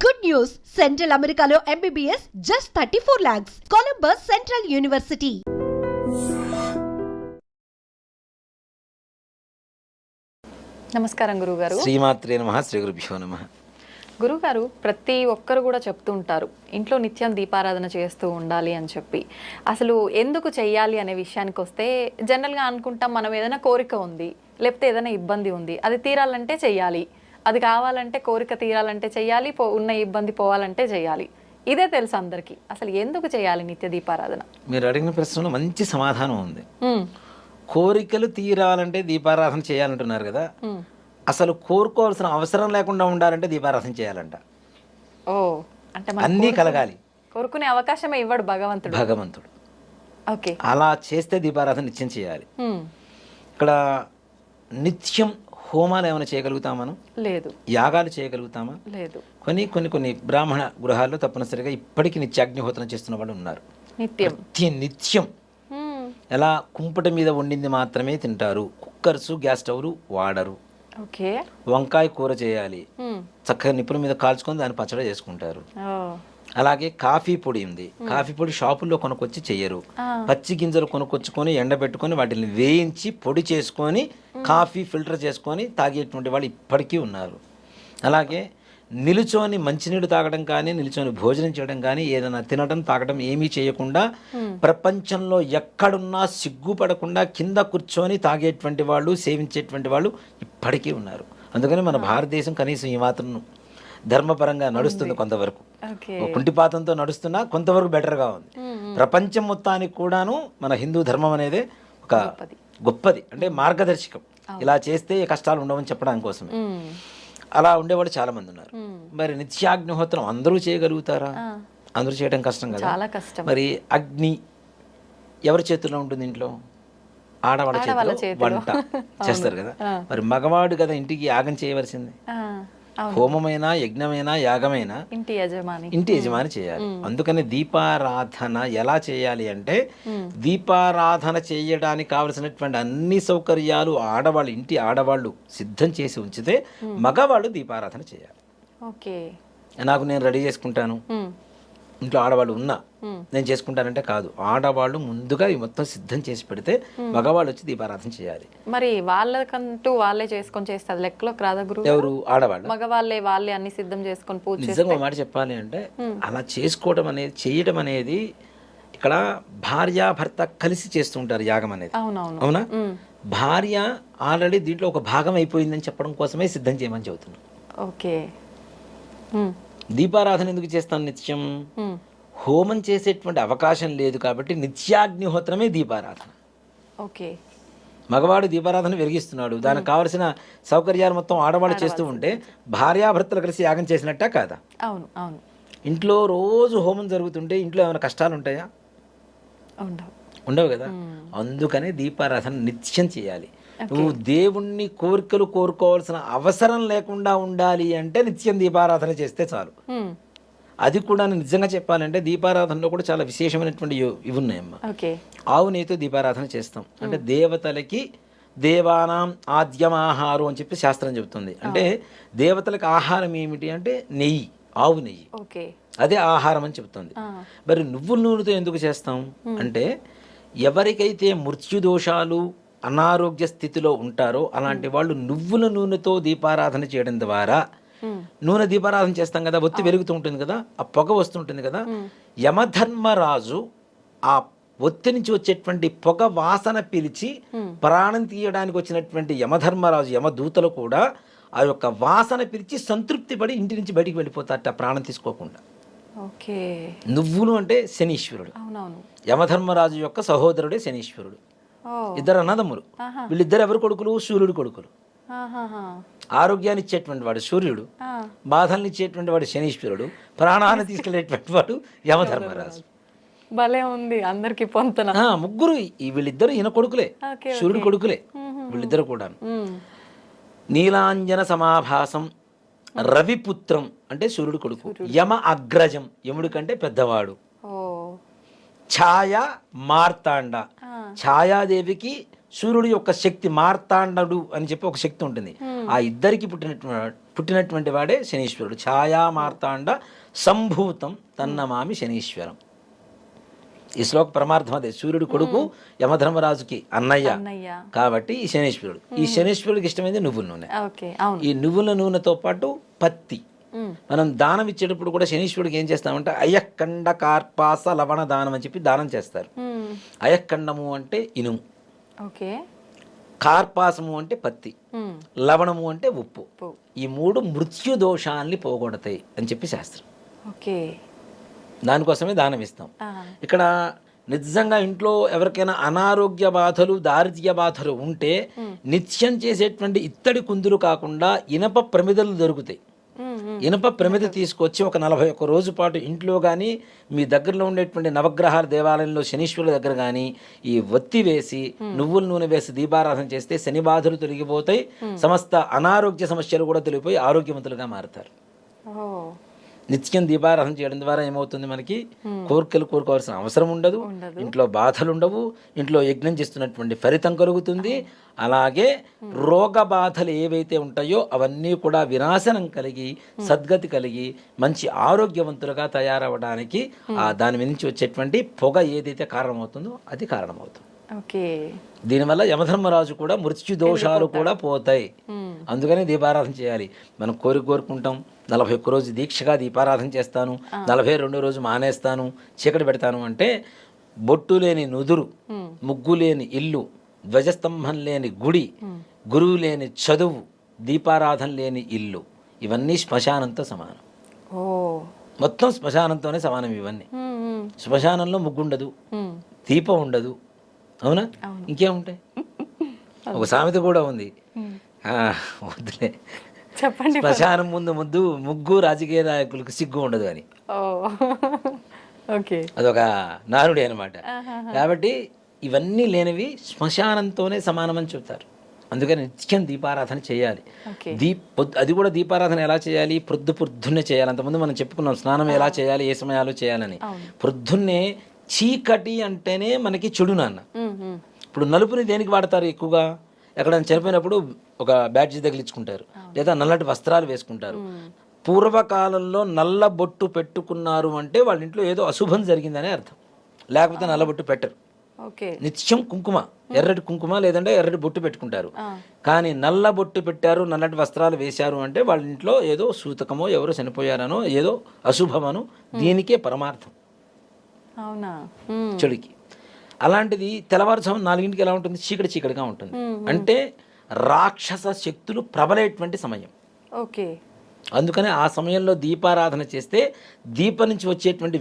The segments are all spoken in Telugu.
Good news! Central Americano MBBS just 34 lakhs. Columbus Central University. నమస్కారం గురుగారు. శ్రీమాత్రే నమః. శ్రీ గురుభ్యో నమః. గురుగారు, ప్రతి ఒక్కరు కూడా చెప్తూ ఉంటారు ఇంట్లో నిత్యం దీపారాధన చేస్తూ ఉండాలి అని చెప్పి. అసలు ఎందుకు చెయ్యాలి అనే విషయానికి వస్తే జనరల్గా అనుకుంటాం, మనం ఏదైనా కోరిక ఉంది, లేకపోతే ఏదైనా ఇబ్బంది ఉంది, అది తీరాలంటే చెయ్యాలి, అది కావాలంటే కోరిక తీరాలంటే చెయ్యాలి, ఉన్న ఇబ్బంది పోవాలంటే చెయ్యాలి. ఇదే తెలుసు అందరికీ. అసలు ఎందుకు చేయాలి నిత్య దీపారాధన? మీరు అడిగిన ప్రశ్నలో మంచి సమాధానం ఉంది. కోరికలు తీరాలంటే దీపారాధన చేయాలంటున్నారు కదా. అసలు కోరుకోవాల్సిన అవసరం లేకుండా ఉండాలంటే దీపారాధన చేయాలంట. ఓ, అంటే అన్నీ కలగాలి. కోరుకునే అవకాశమే ఇవ్వడు భగవంతుడు. ఓకే, అలా చేస్తే దీపారాధన నిత్యం చేయాలి. ఇక్కడ నిత్యం హోమాలు ఏమైనా చేయగలుగుతామా మనం? లేదు. యాగాలు చేయగలుగుతామా? లేదు. కొన్ని బ్రాహ్మణ గృహాల్లో తప్పనిసరిగా ఇప్పటికీ నిత్యాగ్నిహోత్రం చేస్తున్న వాళ్ళు ఉన్నారు. నిత్యం ఎలా కుంపట మీద వండింది మాత్రమే తింటారు. కుక్కర్స్, గ్యాస్ స్టవ్లు వాడరు. ఓకే. వంకాయ కూర చేయాలి, చక్కగా నిప్పుల మీద కాల్చుకొని దాన్ని పచ్చడి చేసుకుంటారు. అలాగే కాఫీ పొడి ఉంది, కాఫీ పొడి షాపుల్లో కొనుక్కొచ్చి చెయ్యరు. పచ్చి గింజలు కొనుక్కొచ్చుకొని ఎండబెట్టుకొని వాటిని వేయించి పొడి చేసుకొని కాఫీ ఫిల్టర్ చేసుకొని తాగేటువంటి వాళ్ళు ఇప్పటికీ ఉన్నారు. అలాగే నిలుచొని మంచినీళ్ళు తాగడం కానీ, నిలుచొని భోజనం చేయడం కానీ, ఏదైనా తినడం తాగడం ఏమీ చేయకుండా ప్రపంచంలో ఎక్కడున్నా సిగ్గుపడకుండా కింద కూర్చొని తాగేటువంటి వాళ్ళు, సేవించేటువంటి వాళ్ళు ఇప్పటికీ ఉన్నారు. అందుకని మన భారతదేశం కనీసం ఈ మాత్రం ధర్మపరంగా నడుస్తుంది. కొంతవరకు కుంటిపాతంతో నడుస్తున్నా కొంతవరకు బెటర్గా ఉంది. ప్రపంచం మొత్తానికి కూడాను మన హిందూ ధర్మం అనేది ఒక గొప్పది, అంటే మార్గదర్శకం. ఇలా చేస్తే కష్టాలు ఉండవని చెప్పడానికి కోసమే. అలా ఉండేవాళ్ళు చాలా మంది ఉన్నారు. మరి నిత్యాగ్నిహోత్రం అందరూ చేయగలుగుతారా? అందరూ చేయడం కష్టం కదా. మరి అగ్ని ఎవరి చేతుల్లో ఉంటుంది? ఇంట్లో ఆడవాళ్ళ చేతిలో వంట చేస్తారు కదా. మరి మగవాడు కదా ఇంటికి యాగం చేయవలసింది. హోమమైనా, యజ్ఞమైనా, యాగమైనా ఇంటి యజమాని చేయాలి. అందుకని దీపారాధన ఎలా చేయాలి అంటే, దీపారాధన చేయడానికి కావలసినటువంటి అన్ని సౌకర్యాలు ఇంటి ఆడవాళ్ళు సిద్ధం చేసి ఉంచితే మగవాళ్ళు దీపారాధన చేయాలి. నేను రెడీ చేసుకుంటాను, ఇంట్లో ఆడవాళ్ళు ఉన్నా నేను చేసుకుంటానంటే కాదు. ఆడవాళ్ళు ముందుగా ఈ మొత్తం సిద్ధం చేసి పెడితే మగవాళ్ళు వచ్చి దీపారాధన చేయాలి. మరి వాళ్ళకంటూ వాళ్ళే చేసుకొని చేస్తారు, లెక్కలోకి రాదా గురు? ఎవరు? ఆడవాళ్ళు. వాళ్ళే అన్ని సిద్ధం చేసుకొని పూజ. నిజంగా మాట చెప్పాలి అంటే అలా చేసుకోవడం అనేది, చేయడం అనేది ఇక్కడ భార్యాభర్త కలిసి చేస్తుంటారు యాగం అనేది. అవునా? భార్య ఆల్రెడీ దీంట్లో ఒక భాగం అయిపోయిందని చెప్పడం కోసమే సిద్ధం చేయమని చెబుతున్నాం. ఓకే. దీపారాధన ఎందుకు చేస్తాను? నిత్యం హోమం చేసేటువంటి అవకాశం లేదు కాబట్టి నిత్యాగ్నిహోత్రమే దీపారాధన. ఓకే. మగవాడు దీపారాధన వెలిగిస్తున్నాడు, దానికి కావలసిన సౌకర్యాలు మొత్తం ఆడవాళ్ళు చేస్తూ ఉంటే భార్యాభర్తలు కలిసి యాగం చేసినట్టా కాదా? అవును, అవును. ఇంట్లో రోజు హోమం జరుగుతుంటే ఇంట్లో ఏమైనా కష్టాలు ఉంటాయా? ఉండవు కదా. అందుకనే దీపారాధన నిత్యం చేయాలి. నువ్వు దేవుణ్ణి కోరికలు కోరుకోవాల్సిన అవసరం లేకుండా ఉండాలి అంటే నిత్యం దీపారాధన చేస్తే చాలు. అది కూడా నిజంగా చెప్పాలంటే దీపారాధనలో కూడా చాలా విశేషమైనటువంటి ఇవి ఉన్నాయమ్మా. ఆవు నెయ్యితో దీపారాధన చేస్తాం. అంటే దేవతలకి దేవానాం ఆద్యమాహారం అని చెప్పి శాస్త్రం చెబుతుంది. అంటే దేవతలకు ఆహారం ఏమిటి అంటే నెయ్యి, ఆవు నెయ్యి, అదే ఆహారం అని చెబుతుంది. మరి నువ్వుల నూనెతో ఎందుకు చేస్తాం అంటే, ఎవరికైతే మృత్యుదోషాలు, అనారోగ్య స్థితిలో ఉంటారో అలాంటి వాళ్ళు నువ్వుల నూనెతో దీపారాధన చేయడం ద్వారా, నూనె దీపారాధన చేస్తాం కదా, ఒత్తి వెలుగుతూ ఉంటుంది కదా, ఆ పొగ వస్తుంటుంది కదా, యమధర్మరాజు ఆ ఒత్తి నుంచి వచ్చేటువంటి పొగ వాసన పిలిచి ప్రాణం తీయడానికి వచ్చినటువంటి యమధర్మరాజు, యమదూతలు కూడా ఆ యొక్క వాసన పిలిచి సంతృప్తి పడి ఇంటి నుంచి బయటికి వెళ్ళిపోతారట ప్రాణం తీసుకోకుండా. నువ్వులు అంటే శనీశ్వరుడు, యమధర్మరాజు యొక్క సహోదరుడే శనీశ్వరుడు. ఇద్దరు అన్నదమ్ములు. వీళ్ళిద్దరు ఎవరు కొడుకులు? సూర్యుడు కొడుకులు. ఆరోగ్యాన్ని ఇచ్చేటువంటి వాడు సూర్యుడు, బాధల్ని ఇచ్చేటువంటి వాడు శనీశ్వరుడు, ప్రాణాన్ని తీసుకెళ్లేటువంటి వాడు యమధర్మరాజు. భలే ఉంది అందరికి పొంతన. ముగ్గురు వీళ్ళిద్దరు ఈయన కొడుకులే, సూర్యుడు కొడుకులే వీళ్ళిద్దరు కూడా. నీలాంజన సమాభాసం రవిపుత్రం అంటే సూర్యుడు కొడుకు. యమ అగ్రజం, యముడి కంటే పెద్దవాడు. ఛాయ మార్తాండ, ఛాయాదేవికి సూర్యుడి యొక్క శక్తి, మార్తాండడు అని చెప్పి ఒక శక్తి ఉంటుంది. ఆ ఇద్దరికి పుట్టినటువంటి వాడే శనీశ్వరుడు. ఛాయా మార్తాండ సంభూతం తన్నమామి శనీశ్వరం. ఈ శ్లోక పరమార్థం అదే. సూర్యుడు కొడుకు యమధర్మరాజుకి అన్నయ్య కాబట్టి ఈ శనీశ్వరుడు. ఈ శనీశ్వరుడికి ఇష్టమైంది నువ్వుల నూనె. ఈ నువ్వుల నూనెతో పాటు పత్తి. మనం దానం ఇచ్చేటప్పుడు కూడా శనీశ్వరుడికి ఏం చేస్తామంటే అయఃకండ కార్పాస లవణ దానం అని చెప్పి దానం చేస్తారు. అయఃకండము అంటే ఇనుము, కార్పాసము అంటే పత్తి, లవణము అంటే ఉప్పు. ఈ 3 మృత్యు దోషాల్ని పోగొడతాయి అని చెప్పి శాస్త్రం. దానికోసమే దానం ఇస్తాం. ఇక్కడ నిజంగా ఇంట్లో ఎవరికైనా అనారోగ్య బాధలు, దారిద్ర్య బాధలు ఉంటే నిత్యం చేసేటువంటి ఇత్తడి కుందులు కాకుండా ఇనప ప్రమిదలు దొరుకుతాయి. ఇనప ప్రమిద తీసుకొచ్చి ఒక 41 రోజు పాటు ఇంట్లో కానీ మీ దగ్గరలో ఉండేటువంటి నవగ్రహాల దేవాలయంలో శనీశ్వరుల దగ్గర కానీ ఈ ఒత్తి వేసి నువ్వుల నూనె వేసి దీపారాధన చేస్తే శని బాధలు తొలగిపోతాయి, సమస్త అనారోగ్య సమస్యలు కూడా తొలగిపోయి ఆరోగ్యవంతులుగా మారుతారు. నిత్యం దీపారాధన చేయడం ద్వారా ఏమవుతుంది, మనకి కోరికలు కోరుకోవాల్సిన అవసరం ఉండదు, ఇంట్లో బాధలు ఉండవు, ఇంట్లో యజ్ఞం చేస్తున్నటువంటి ఫలితం కలుగుతుంది. అలాగే రోగ బాధలు ఏవైతే ఉంటాయో అవన్నీ కూడా వినాశనం కలిగి సద్గతి కలిగి మంచి ఆరోగ్యవంతులుగా తయారవడానికి దాని నుంచి వచ్చేటువంటి పొగ ఏదైతే కారణమవుతుందో అది కారణమవుతుంది. దీనివల్ల యమధర్మరాజు కూడా మృత్యు దోషాలు కూడా పోతాయి. అందుకని దీపారాధన చేయాలి. మనం కోరుకుంటాం 41 రోజు దీక్షగా దీపారాధన చేస్తాను, 42 రోజు మానేస్తాను, చీకటి పెడతాను అంటే బొట్టు లేని నుదురు, ముగ్గు లేని ఇల్లు, ధ్వజస్తంభం లేని గుడి, గురువు లేని చదువు, దీపారాధన లేని ఇల్లు, ఇవన్నీ శ్మశానంతో సమానం. మొత్తం శ్మశానంతోనే సమానం ఇవన్నీ. శ్మశానంలో ముగ్గు ఉండదు, దీపం ఉండదు, అవునా? ఇంకేముంటాయి? ఒక సామెత కూడా ఉంది, వద్దులే చెప్పండి. శ్మశానం ముందు ముగ్గు రాజకీయ నాయకులకు సిగ్గు ఉండదు అని. అదొక నానుడి అనమాట. కాబట్టి ఇవన్నీ లేనివి శ్మశానంతోనే సమానమని చెప్తారు. అందుకని నిత్యం దీపారాధన చేయాలి. అది కూడా దీపారాధన ఎలా చేయాలి? పొద్దున్నే చేయాలి. అంతకుముందు మనం చెప్పుకున్నాం స్నానం ఎలా చేయాలి, ఏ సమయాల్లో చేయాలని. పొద్దున్నే చీకటి అంటేనే మనకి చెడు నాన్న. ఇప్పుడు నలుపుని దేనికి వాడతారు ఎక్కువగా? ఎక్కడైనా చనిపోయినప్పుడు ఒక బ్యాడ్జీ తగిలించుకుంటారు, లేదా నల్లటి వస్త్రాలు వేసుకుంటారు. పూర్వకాలంలో నల్ల బొట్టు పెట్టుకున్నారు అంటే వాళ్ళ ఇంట్లో ఏదో అశుభం జరిగిందనే అర్థం, లేకపోతే నల్ల బొట్టు పెట్టరు. నిత్యం కుంకుమ, ఎర్రటి కుంకుమ లేదంటే ఎర్రటి బొట్టు పెట్టుకుంటారు. కానీ నల్ల బొట్టు పెట్టారు, నల్లటి వస్త్రాలు వేశారు అంటే వాళ్ళ ఇంట్లో ఏదో సూతకమో ఎవరో చనిపోయారనో ఏదో అశుభమనో దీనికే పరమార్థం చెడుకి. అలాంటిది తెల్లవారుజాము 4 ఎలా ఉంటుంది? చీకటిగా ఉంటుంది. అంటే రాక్షస శక్తులు ప్రబలేటువంటి సమయం. అందుకని ఆ సమయంలో దీపారాధన చేస్తే దీపం నుంచి వచ్చేటువంటి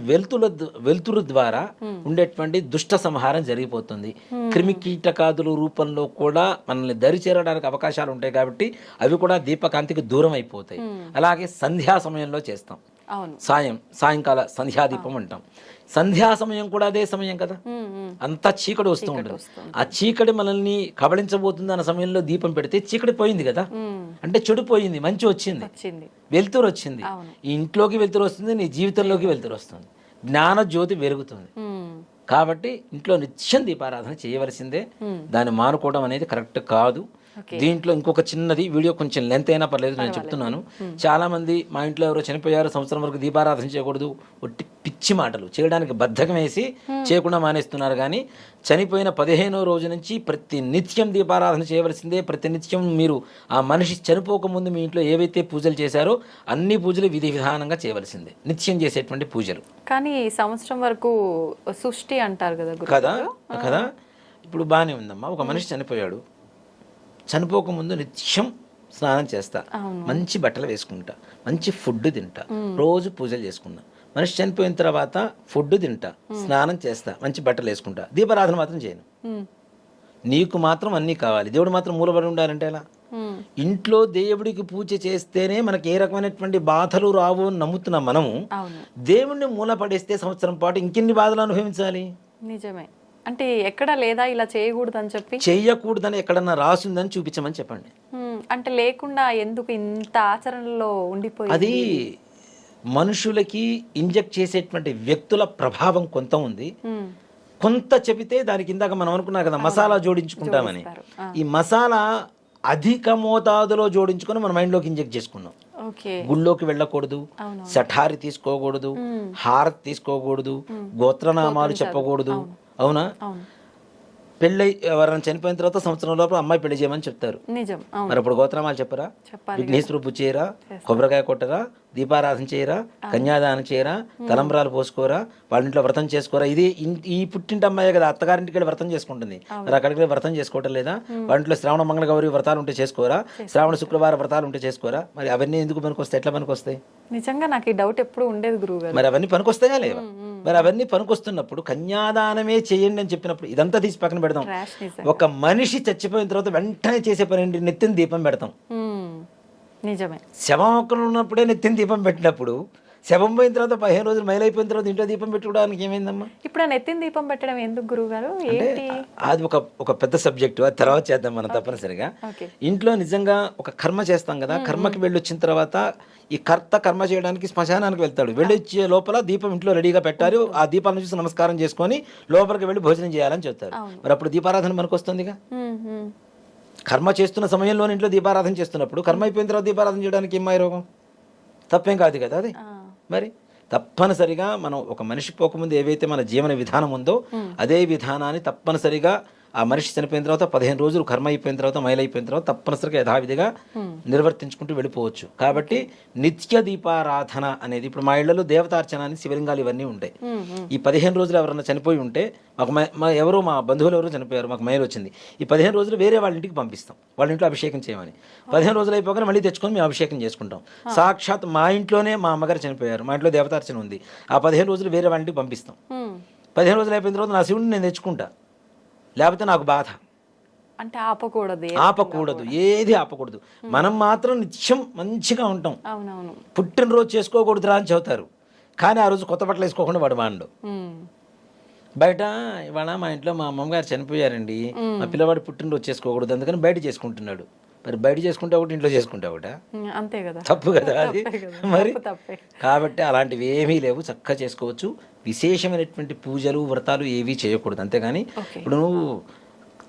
వెలుతురు ద్వారా ఉండేటువంటి దుష్ట సంహారం జరిగిపోతుంది. క్రిమి కీటకాదుల రూపంలో కూడా మనల్ని దరి చేరడానికి అవకాశాలు ఉంటాయి కాబట్టి అవి కూడా దీపకాంతికి దూరం అయిపోతాయి. అలాగే సంధ్యా సమయంలో చేస్తాం. సాయంకాల సంధ్యాదీపం అంటాం. సంధ్యా సమయం కూడా అదే సమయం కదా, అంతా చీకటి వస్తూ ఉంటుంది. ఆ చీకటి మనల్ని కబళించబోతుంది అన్న సమయంలో దీపం పెడితే చీకటి పోయింది కదా, అంటే చెడు పోయింది, మంచి వచ్చింది, వెలుతురు వచ్చింది. ఈ ఇంట్లోకి వెలుతురు వస్తుంది, నీ జీవితంలోకి వెలుతురు వస్తుంది, జ్ఞాన జ్యోతి వెలుగుతుంది. కాబట్టి ఇంట్లో నిత్యం దీపారాధన చేయవలసిందే. దాన్ని మానుకోవడం అనేది కరెక్ట్ కాదు. దీంట్లో ఇంకొక చిన్నది, వీడియో కొంచెం లెంత్ అయినా పర్లేదు, నేను చెప్తున్నాను. చాలా మంది మా ఇంట్లో ఎవరో చనిపోయారు, సంవత్సరం వరకు దీపారాధన చేయకూడదు, ఒట్టి పిచ్చి మాటలు చేయడానికి బద్ధకం వేసి చేయకుండా మానేస్తున్నారు. కానీ చనిపోయిన 15వ రోజు నుంచి ప్రతి నిత్యం దీపారాధన చేయవలసిందే. ప్రతి నిత్యం మీరు ఆ మనిషి చనిపోకముందు మీ ఇంట్లో ఏవైతే పూజలు చేశారో అన్ని పూజలు విధి విధానంగా చేయవలసిందే, నిత్యం చేసేటువంటి పూజలు. కానీ సంవత్సరం వరకు సృష్టి అంటారు కదా. ఇప్పుడు బాగానే ఉందమ్మా, ఒక మనిషి చనిపోయాడు, చనిపోకముందు నిత్యం స్నానం చేస్తా, మంచి బట్టలు వేసుకుంటా, మంచి ఫుడ్ తింటా, రోజు పూజలు చేసుకుంటా. మనిషి చనిపోయిన తర్వాత ఫుడ్ తింటా, స్నానం చేస్తా, మంచి బట్టలు వేసుకుంటా, దీపారాధన మాత్రం చేయను. నీకు మాత్రం అన్నీ కావాలి, దేవుడు మాత్రం మూలబడి ఉండాలంటే ఎలా? ఇంట్లో దేవుడికి పూజ చేస్తేనే మనకి ఏ రకమైనటువంటి బాధలు రావు అని నమ్ముతున్నాం మనము. దేవుడిని మూలపడేస్తే సంవత్సరం పాటు ఇంకెన్ని బాధలు అనుభవించాలి? నిజమే. అంటే ఎక్కడ లేదా ఇలా చేయకూడదని చెప్పి? చేయకూడదని ఎక్కడన్నా రాసిందని చూపించమని చెప్పండి. అంటే లేకుండా ఎందుకు ఇంత ఆచరణలో ఉండిపోయి? అది మనుషులకి ఇంజెక్ట్ చేసేటువంటి వ్యక్తుల ప్రభావం కొంత ఉంది. కొంత చెబితే దానికి ఇందాక మనం అనుకున్నాం కదా మసాలా జోడించుకుంటామని, ఈ మసాలా అధిక మోతాదులో జోడించుకొని మన మైండ్లోకి ఇంజెక్ట్ చేసుకున్నాం. ఓకే. గుళ్ళోకి వెళ్ళకూడదు, సఠారి తీసుకోకూడదు, హారతి తీసుకోకూడదు, గోత్రనామాలు చెప్పకూడదు. అవునా? పెళ్ళి ఎవరైనా చనిపోయిన తర్వాత సంవత్సరం లోపల అమ్మాయి పెళ్లి చేయమని చెప్తారు. నిజం. మరి అప్పుడు గోత్రనామాలు చెప్పరా? విఘ్నేశ్వరు పూజ చేయరా? కొబ్బరికాయ కొట్టరా? దీపారాధన చేయరా? కన్యాదానం చేయరా? తలంబ్రాలు పోసుకోరా? వాళ్ళ ఇంట్లో వ్రతం చేసుకోరా? ఇది ఈ పుట్టింటి అమ్మాయి కదా అత్తగారింటికి వెళ్ళి వ్రతం చేసుకుంటుంది. మరి అక్కడికి వెళ్ళి వ్రతం చేసుకోవటం లేదా? వాళ్ళ ఇంట్లో శ్రావణ మంగళ గౌరీ వ్రతాలు ఉంటే చేసుకోరా? శ్రావణ శుక్రవార వ్రతాలు ఉంటే చేసుకోరా? మరి అవన్నీ ఎందుకు పనికొస్తాయి? ఎట్లా పనికొస్తాయి? నిజంగా నాకు ఈ డౌట్ ఎప్పుడు ఉండేది గురువుగారు. మరి అవన్నీ పనికొస్తాయా లేవా? మరి అవన్నీ పనికొస్తున్నప్పుడు కన్యాదానమే చేయండి అని చెప్పినప్పుడు ఇదంతా తీసి పక్కన పెడదాం. ఒక మనిషి చచ్చిపోయిన తర్వాత వెంటనే చేసే పని ఏంటి? నెత్తిన దీపం పెడతాం. నిజమే. శవం ఒక్కరు ఉన్నప్పుడే నెత్తిన దీపం పెట్టినప్పుడు శవం పోయిన తర్వాత 15 రోజులు మైలైపోయిన తర్వాత ఇంట్లో దీపం పెట్టుకోవడానికి ఏమైందమ్మా? ఇప్పుడు ఆ నెత్తిన దీపం పెట్టడం ఎందుకు గురువుగారు? ఏంటి అది? ఒక పెద్ద సబ్జెక్టు, అది తర్వాత చేద్దాం మనం తప్పనిసరిగా. ఇంట్లో నిజంగా ఒక కర్మ చేస్తాం కదా, కర్మకి వెళ్ళి వచ్చిన తర్వాత ఈ కర్త కర్మ చేయడానికి శ్మశానానికి వెళ్తాడు. వెళ్ళొచ్చే లోపల దీపం ఇంట్లో రెడీగా పెట్టారు. ఆ దీపాలను చూసి నమస్కారం చేసుకొని లోపలికి వెళ్ళి భోజనం చేయాలని చెప్తారు. మరి అప్పుడు దీపారాధన మనకు వస్తుందిగా. కర్మ చేస్తున్న సమయంలో ఇంట్లో దీపారాధన చేస్తున్నప్పుడు కర్మ అయిపోయిన తర్వాత దీపారాధన చేయడానికి ఏమాయి రోగం? తప్పేం కాదు కదా అది. మరి తప్పనిసరిగా మనం ఒక మనిషి పోకముందు ఏవైతే మన జీవన విధానం ఉందో అదే విధానాన్ని తప్పనిసరిగా ఆ మనిషి చనిపోయిన తర్వాత 15 రోజులు కర్మ అయిపోయిన తర్వాత మైలైపోయిన తర్వాత తప్పనిసరిగా యథావిధిగా నిర్వర్తించుకుంటూ వెళ్ళిపోవచ్చు. కాబట్టి నిత్య దీపారాధన అనేది ఇప్పుడు మా ఇళ్లలో దేవతార్చన అని శివలింగాలు ఇవన్నీ ఉంటాయి. ఈ 15 రోజులు ఎవరన్నా చనిపోయి ఉంటే మాకు మా బంధువులు ఎవరో చనిపోయారు, మాకు మైలు వచ్చింది, ఈ 15 రోజులు వేరే వాళ్ళ ఇంటికి పంపిస్తాం, వాళ్ళ ఇంట్లో అభిషేకం చేయమని. 15 రోజులు అయిపోగానే మళ్ళీ తెచ్చుకొని మేము అభిషేకం చేసుకుంటాం. సాక్షాత్ మా ఇంట్లోనే మా అమ్మగారు చనిపోయారు, మా ఇంట్లో దేవతార్చన ఉంది, ఆ 15 రోజులు వేరే వాళ్ళ ఇంటికి పంపిస్తాం. 15 రోజులు అయిపోయిన తర్వాత నా శివుడిని నేను తెచ్చుకుంటా, లేకపోతే నాకు బాధ. అంటే ఆపకూడదు, ఏది ఆపకూడదు. మనం మాత్రం నిత్యం మంచిగా ఉంటాం. పుట్టినరోజు చేసుకోకూడదురా అని చెబుతారు, కానీ ఆ రోజు కొత్త బట్టలు వేసుకోకుండా వాడు వాడు బయట. ఇవాళ మా ఇంట్లో మా అమ్మగారు చనిపోయారండి, మా పిల్లవాడు పుట్టినరోజు చేసుకోకూడదు అందుకని బయట చేసుకుంటున్నాడు. మరి బయట చేసుకుంటే ఒకటి, ఇంట్లో చేసుకుంటే ఒకట, అంతే కదా, తప్పు కదా అది. మరి కాబట్టి అలాంటివి ఏమీ లేవు, చక్కగా చేసుకోవచ్చు. విశేషమైనటువంటి పూజలు వ్రతాలు ఏవీ చేయకూడదు. అంతేగాని ఇప్పుడు నువ్వు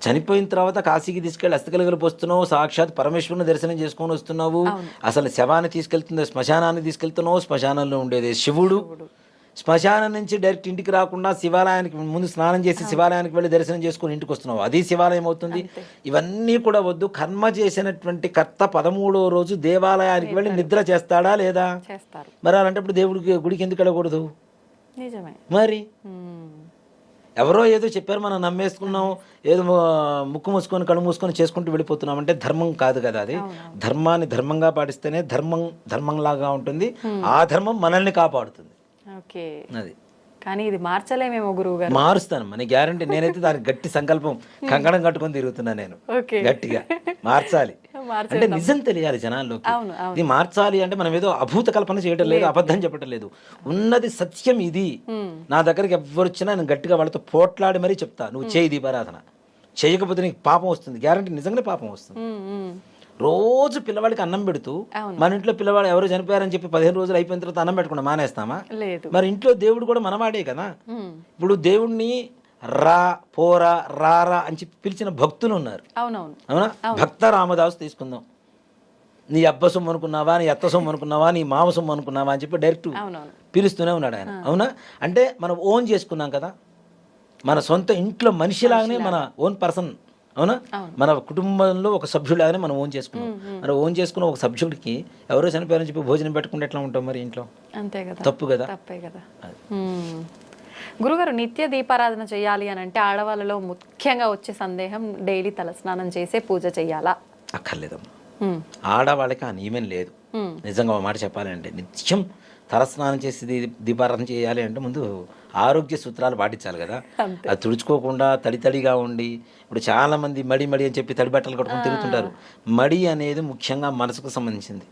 చనిపోయిన తర్వాత కాశీకి తీసుకెళ్ళి అస్థికలు పోస్తున్నావు, సాక్షాత్ పరమేశ్వరుని దర్శనం చేసుకొని వస్తున్నావు. అసలు శవాన్ని తీసుకెళ్తుంది శ్మశానాన్ని తీసుకెళ్తున్నావు, శ్మశానంలో ఉండేది శివుడు. శ్మశానం నుంచి డైరెక్ట్ ఇంటికి రాకుండా శివాలయానికి ముందు స్నానం చేసి శివాలయానికి వెళ్ళి దర్శనం చేసుకుని ఇంటికి వస్తున్నావు, అది శివాలయం అవుతుంది. ఇవన్నీ కూడా వద్దు. కర్మ చేసినటువంటి కర్త 13వ రోజు దేవాలయానికి వెళ్ళి నిద్ర చేస్తాడా లేదా? మరి అలాంటప్పుడు దేవుడికి గుడికి ఎందుకు వెళ్ళకూడదు? మరి ఎవరో ఏదో చెప్పారు, మనం నమ్మేసుకున్నాం, ఏదో ముక్కు మూసుకొని కళ్ళు మూసుకొని చేసుకుంటూ వెళ్ళిపోతున్నాం అంటే ధర్మం కాదు కదా అది. ధర్మాన్ని ధర్మంగా పాటిస్తేనే ధర్మంలాగా ఉంటుంది, ఆ ధర్మం మనల్ని కాపాడుతుంది. అది కానీ ఇది మార్చలేమేమో గురువు గారు. మారుస్తాను మన గ్యారంటీ. నేనైతే దానికి గట్టి సంకల్పం కంకణం కట్టుకొని తిరుగుతున్నా నేను, గట్టిగా మార్చాలి అంటే నిజం తెలియాలి జనాల్లోకి. ఇది మార్చాలి అంటే మనం ఏదో అభూత కల్పన చేయడం లేదు, అబద్ధం చెప్పడం లేదు, ఉన్నది సత్యం ఇది. నా దగ్గరికి ఎవరు వచ్చినా నేను గట్టిగా వాళ్ళతో పోట్లాడి మరీ చెప్తా, నువ్వు చేయి దీపారాధన, చేయకపోతే నీకు పాపం వస్తుంది, గ్యారంటీ నిజంగానే పాపం వస్తుంది. రోజు పిల్లవాడికి అన్నం పెడుతూ మన ఇంట్లో పిల్లవాడు ఎవరు చనిపోయారని చెప్పి 15 రోజులు అయిపోయిన తర్వాత అన్నం పెట్టకుండా మానేస్తామా? మరి ఇంట్లో దేవుడు కూడా మనవాడే కదా. ఇప్పుడు దేవుణ్ణి రా పోరా రారా అని చెప్పి పిలిచిన భక్తులు ఉన్నారు, అవునా? భక్త రామదాసు తీసుకుందాం. నీ అబ్బ సొమ్ము అనుకున్నావా, నీ అత్త సొమ్ము అనుకున్నావా, నీ మామ సొమ్ము అనుకున్నావా అని చెప్పి డైరెక్ట్ పిలుస్తూనే ఉన్నాడు ఆయన, అవునా? అంటే మనం ఓన్ చేసుకున్నాం కదా, మన సొంత ఇంట్లో మనిషిలాగానే మన ఓన్ పర్సన్, అవునా? మన కుటుంబంలో ఒక సభ్యులాగానే మనం ఓన్ చేసుకున్నాం. మరి ఓన్ చేసుకున్న ఒక సభ్యుడికి ఎవరో చనిపోయారని చెప్పి భోజనం పెట్టుకుంటే ఎట్లా ఉంటాం మరి ఇంట్లో? అంతే కదా, తప్పు కదా. గురుగారు, నిత్య దీపారాధన చేయాలి అని అంటే ఆడవాళ్ళలో ముఖ్యంగా వచ్చే సందేహం, డైలీ తలస్నానం చేసే పూజ చేయాలా? అక్కర్లేదమ్మా, ఆడవాళ్ళకి ఆ నియమం లేదు. నిజంగా ఒక మాట చెప్పాలంటే నిత్యం తలస్నానం చేసి దీపారాధన చేయాలి అంటే ముందు ఆరోగ్య సూత్రాలు పాటించాలి కదా. అది తుడుచుకోకుండా తడితడిగా ఉండి, ఇప్పుడు చాలా మంది మడి అని చెప్పి తడి బట్టలు కట్టుకొని తిరుగుతుంటారు. మడి అనేది ముఖ్యంగా మనసుకు సంబంధించింది.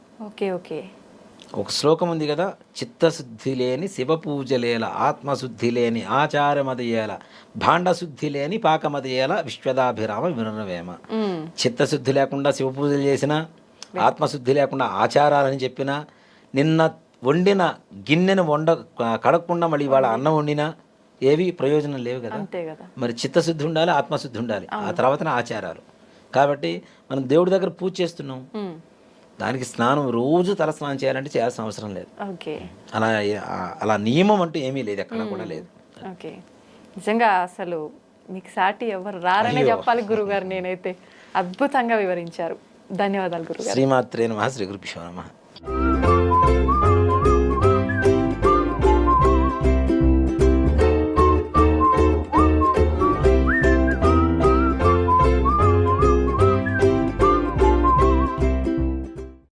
ఒక శ్లోకం ఉంది కదా, చిత్తశుద్ధి లేని శివ పూజలేల, ఆత్మశుద్ధి లేని ఆచారమదయేల, భాండశుద్ధి లేని పాకమదయేల, విశ్వదాభిరామ వినురవేమ. చిత్తశుద్ధి లేకుండా శివ పూజలు చేసినా, ఆత్మశుద్ధి లేకుండా ఆచారాలని చెప్పినా, నిన్న వండిన గిన్నెను కడగకుండా మళ్ళీ ఇవాళ అన్నం వండినా ఏవి ప్రయోజనం లేవు కదా. మరి చిత్తశుద్ధి ఉండాలి, ఆత్మశుద్ధి ఉండాలి, ఆ తర్వాతనే ఆచారాలు. కాబట్టి మనం దేవుడి దగ్గర పూజ చేస్తున్నాం, దానికి స్నానం రోజు తల స్నానం చేయాలంటే చేయాల్సిన అవసరం లేదు. ఓకే. అలా అలా నియమం అంటూ ఏమీ లేదు, ఎక్కడ కూడా లేదు. ఓకే. నిజంగా అసలు మీకు సాటి ఎవరు రారనే చెప్పాలి గురుగారు. నేనైతే అద్భుతంగా వివరించారు. ధన్యవాదాలు గురుగారు. శ్రీమాత్రే నమః. శ్రీ గురుభ్యో నమః.